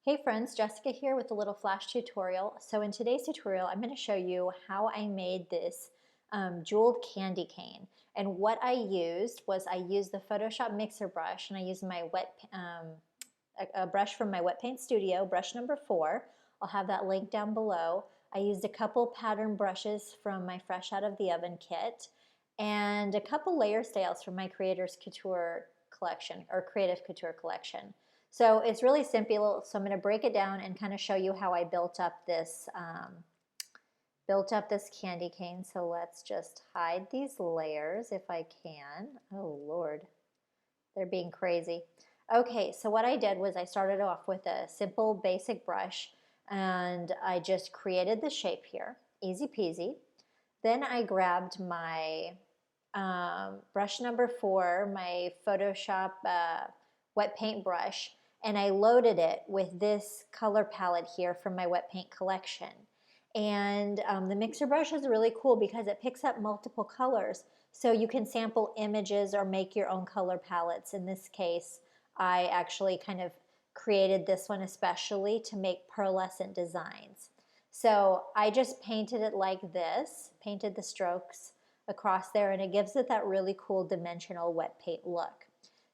Hey friends, Jessica here with a little flash tutorial. So in today's tutorial, I'm going to show you how I made this jeweled candy cane. And what I used was I used the Photoshop mixer brush, and I used my a brush from my wet paint studio, brush number 4. I'll have that link down below. I used a couple pattern brushes from my fresh out of the oven kit, and a couple layer styles from my Creator's Couture collection, or Creative Couture collection. So it's really simple. So I'm going to break it down and kind of show you how I built up this candy cane. So let's just hide these layers if I can. Oh Lord, they're being crazy. Okay, so what I did was I started off with a simple basic brush, and I just created the shape here, easy peasy. Then I grabbed my brush number 4, my Photoshop wet paint brush, and I loaded it with this color palette here from my wet paint collection. And the mixer brush is really cool because it picks up multiple colors, so you can sample images or make your own color palettes. In this case, I actually kind of created this one especially to make pearlescent designs. So I just painted it like this, painted the strokes across there, and it gives it that really cool dimensional wet paint look.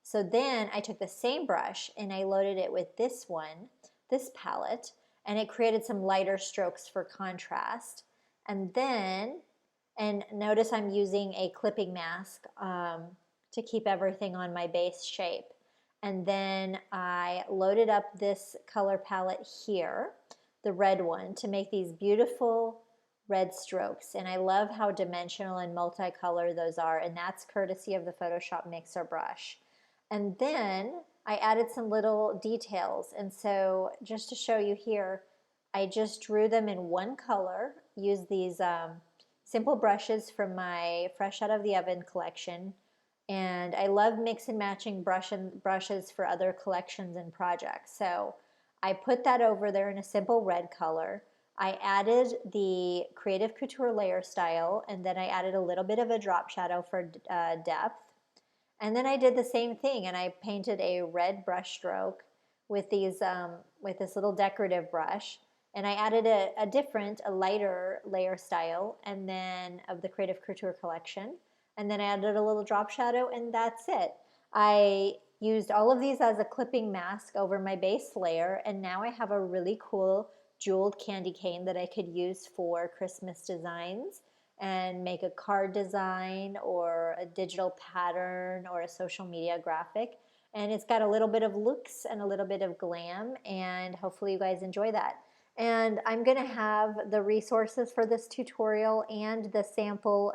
So then I took the same brush and I loaded it with this one, this palette, and it created some lighter strokes for contrast. And then, and notice I'm using a clipping mask to keep everything on my base shape. And then I loaded up this color palette here, the red one, to make these beautiful red strokes. And I love how dimensional and multicolor those are, and that's courtesy of the Photoshop mixer brush. And then I added some little details, and so just to show you here, I just drew them in one color, used these simple brushes from my fresh out of the oven collection, and I love mix and matching brushes for other collections and projects. So I put that over there in a simple red color. I added the Creative Couture layer style, and then I added a little bit of a drop shadow for depth. And then I did the same thing, and I painted a red brush stroke with with this little decorative brush. And I added a lighter layer style, and then of the Creative Couture collection. And then I added a little drop shadow, and that's it. I used all of these as a clipping mask over my base layer, and now I have a really cool jeweled candy cane that I could use for Christmas designs and make a card design or a digital pattern or a social media graphic. And it's got a little bit of luxe and a little bit of glam, and hopefully you guys enjoy that. And I'm going to have the resources for this tutorial and the sample,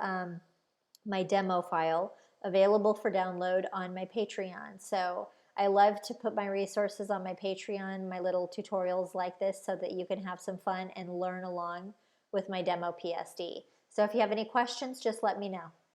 my demo file, available for download on my Patreon. So I love to put my resources on my Patreon, my little tutorials like this, so that you can have some fun and learn along with my demo PSD. So if you have any questions, just let me know.